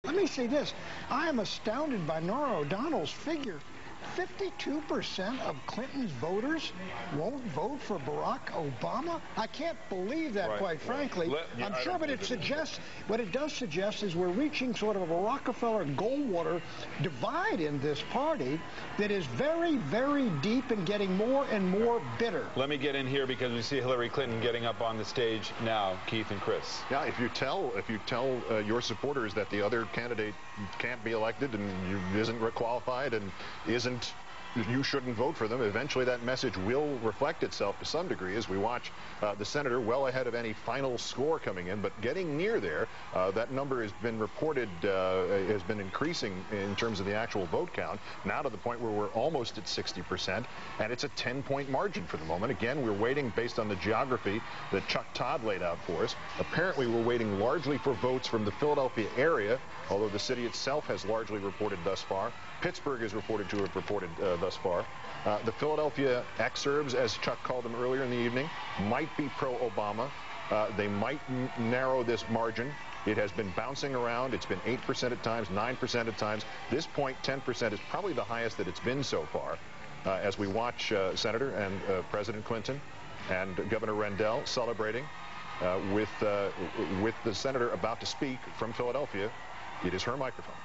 Let me say this. I am astounded by Norah O'Donnell's figure. 52% of Clinton's voters won't vote for Barack Obama. I can't believe that, quite frankly. I'm sure, but it suggests, what it does suggest is we're reaching sort of a Rockefeller-Goldwater divide in this party that is very, very deep and getting more and more bitter. Let me get in here because we see Hillary Clinton getting up on the stage now, Keith and Chris. Yeah, if you tell your supporters that the other candidate can't be elected and isn't qualified and you shouldn't vote for them, eventually that message will reflect itself to some degree as we watch the senator well ahead of any final score coming in, but getting near there. That number has been reported, has been increasing in terms of the actual vote count, now to the point where we're almost at 60%, and it's a 10-point margin for the moment. Again, we're waiting based on the geography that Chuck Todd laid out for us. Apparently, we're waiting largely for votes from the Philadelphia area, although the city itself has largely reported thus far. Pittsburgh is reported to have reported thus far. The Philadelphia exurbs, as Chuck called them earlier in the evening, might be pro-Obama. They might narrow this margin. It has been bouncing around. It's been 8% at times, 9% at times. This point, 10% is probably the highest that it's been so far. As we watch Senator and President Clinton and Governor Rendell celebrating with the senator about to speak from Philadelphia. It is her microphone.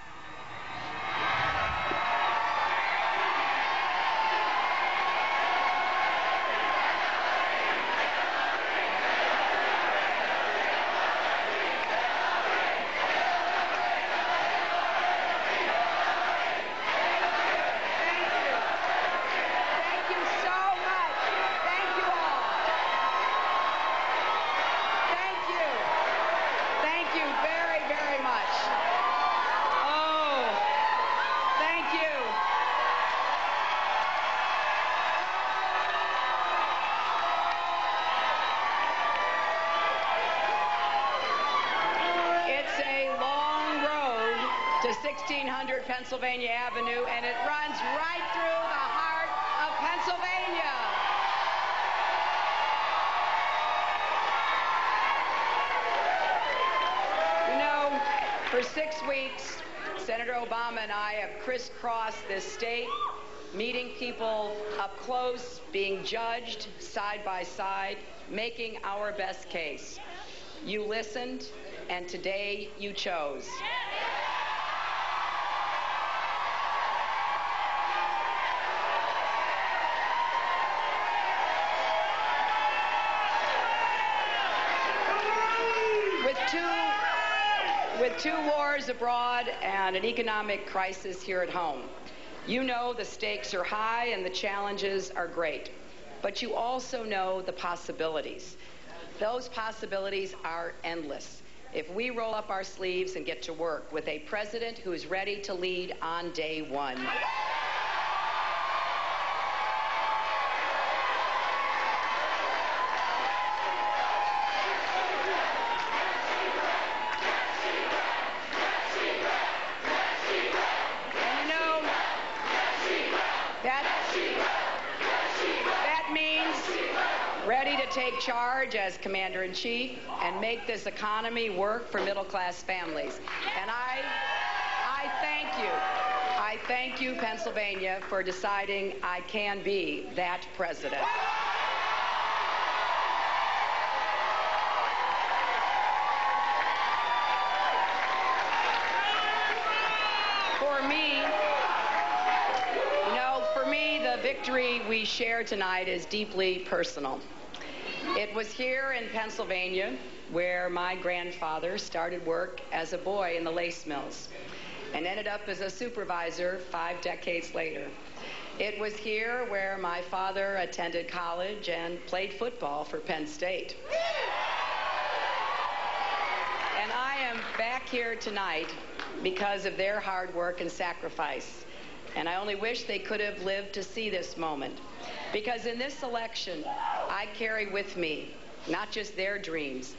To 1600 Pennsylvania Avenue, and it runs right through the heart of Pennsylvania. You know, for 6 weeks, Senator Obama and I have crisscrossed this state, meeting people up close, being judged side by side, making our best case. You listened, and today you chose. With two wars abroad and an economic crisis here at home, you know the stakes are high and the challenges are great. But you also know the possibilities. Those possibilities are endless if we roll up our sleeves and get to work with a president who is ready to lead on day one. That means ready to take charge as Commander-in-Chief and make this economy work for middle-class families. And I thank you. I thank you, Pennsylvania, for deciding I can be that president. For me, the victory we share tonight is deeply personal. It was here in Pennsylvania where my grandfather started work as a boy in the lace mills and ended up as a supervisor 5 decades later. It was here where my father attended college and played football for Penn State. And I am back here tonight because of their hard work and sacrifice. And I only wish they could have lived to see this moment. Because in this election, I carry with me not just their dreams,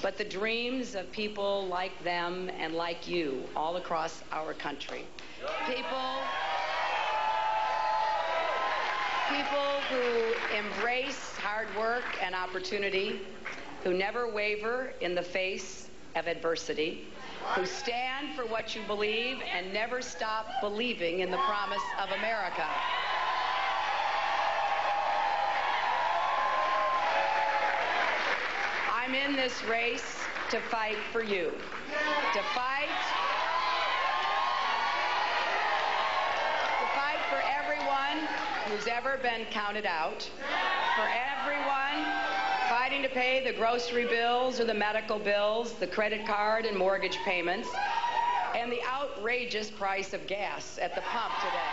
but the dreams of people like them and like you all across our country. People who embrace hard work and opportunity, who never waver in the face of adversity, who stand for what you believe and never stop believing in the promise of America. I'm in this race to fight for you, to fight for everyone who's ever been counted out, for everyone fighting to pay the grocery bills or the medical bills, the credit card and mortgage payments, and the outrageous price of gas at the pump today.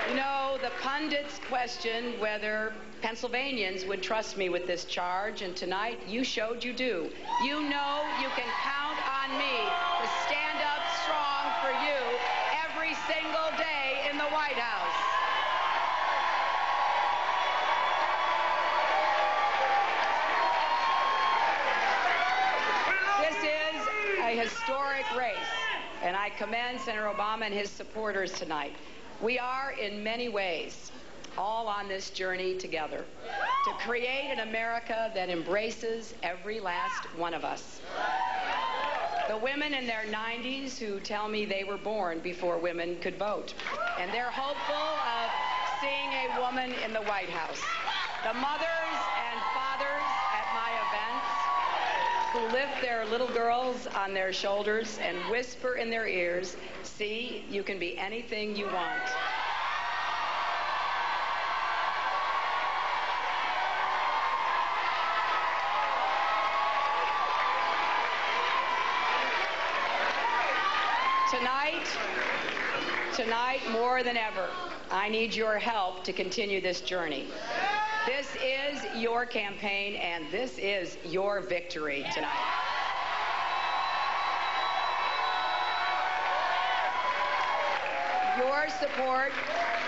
You know, the pundits questioned whether Pennsylvanians would trust me with this charge, and tonight you showed you do. You know you can count on me to stand up strong for you every single day in the White House. This is a historic race, and I commend Senator Obama and his supporters tonight. We are, in many ways, all on this journey together to create an America that embraces every last one of us. The women in their 90s who tell me they were born before women could vote, and they're hopeful of seeing a woman in the White House. The mothers and fathers at my events who lift their little girls on their shoulders and whisper in their ears, "See, you can be anything you want." Tonight, more than ever, I need your help to continue this journey. This is your campaign, and this is your victory tonight. Your support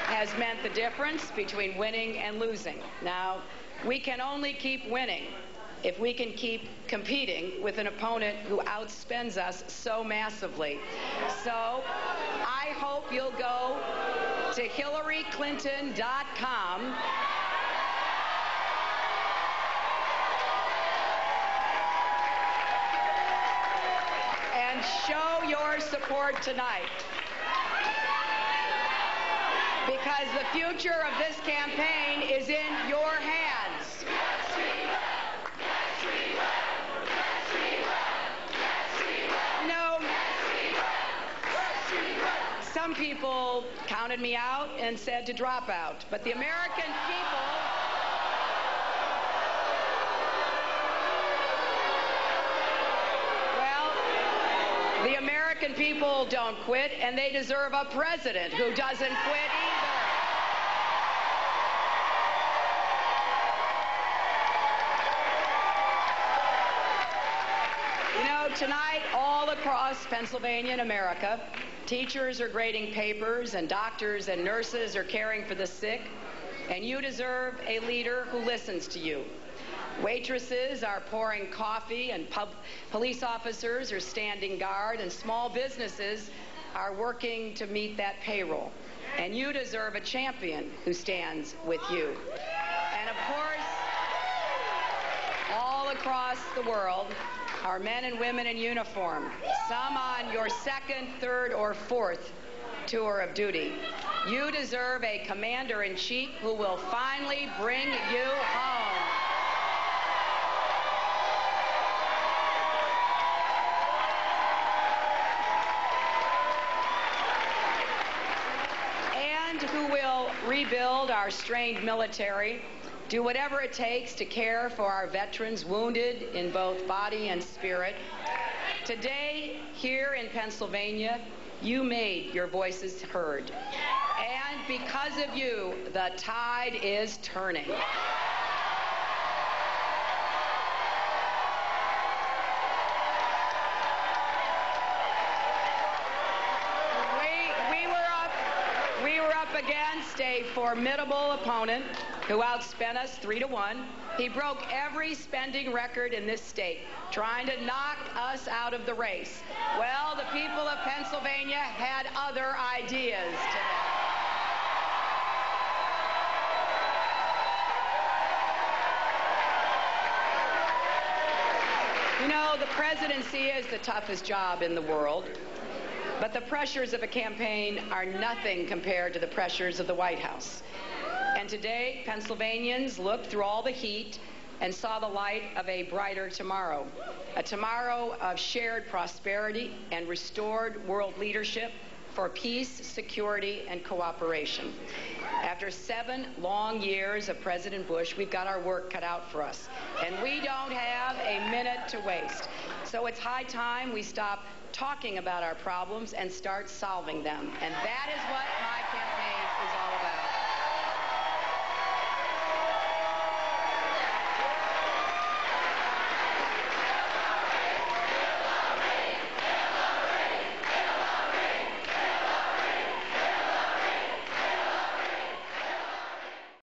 has meant the difference between winning and losing. Now, we can only keep winning if we can keep competing with an opponent who outspends us so massively. So I hope you'll go to HillaryClinton.com and show your support tonight. Because the future of this campaign is in your hands. Some people counted me out and said to drop out, but the American people don't quit, and they deserve a president who doesn't quit either. You know, tonight, all across Pennsylvania and America, teachers are grading papers, and doctors and nurses are caring for the sick, and you deserve a leader who listens to you. Waitresses are pouring coffee, and police officers are standing guard, and small businesses are working to meet that payroll. And you deserve a champion who stands with you. And of course, all across the world are men and women in uniform, some on your second, third, or fourth tour of duty. You deserve a commander-in-chief who will finally bring you home. Who will rebuild our strained military, do whatever it takes to care for our veterans wounded in both body and spirit. Today, here in Pennsylvania, you made your voices heard. And because of you, the tide is turning. Against a formidable opponent who outspent us 3-1. He broke every spending record in this state, trying to knock us out of the race. Well, the people of Pennsylvania had other ideas today. You know, know, the presidency is the toughest job in the world, but the pressures of a campaign are nothing compared to the pressures of the White House. And today, Pennsylvanians looked through all the heat and saw the light of a brighter tomorrow, a tomorrow of shared prosperity and restored world leadership for peace, security, and cooperation. After 7 long years of President Bush, we've got our work cut out for us, and we don't have a minute to waste. So it's high time we stop talking about our problems and start solving them. And that is what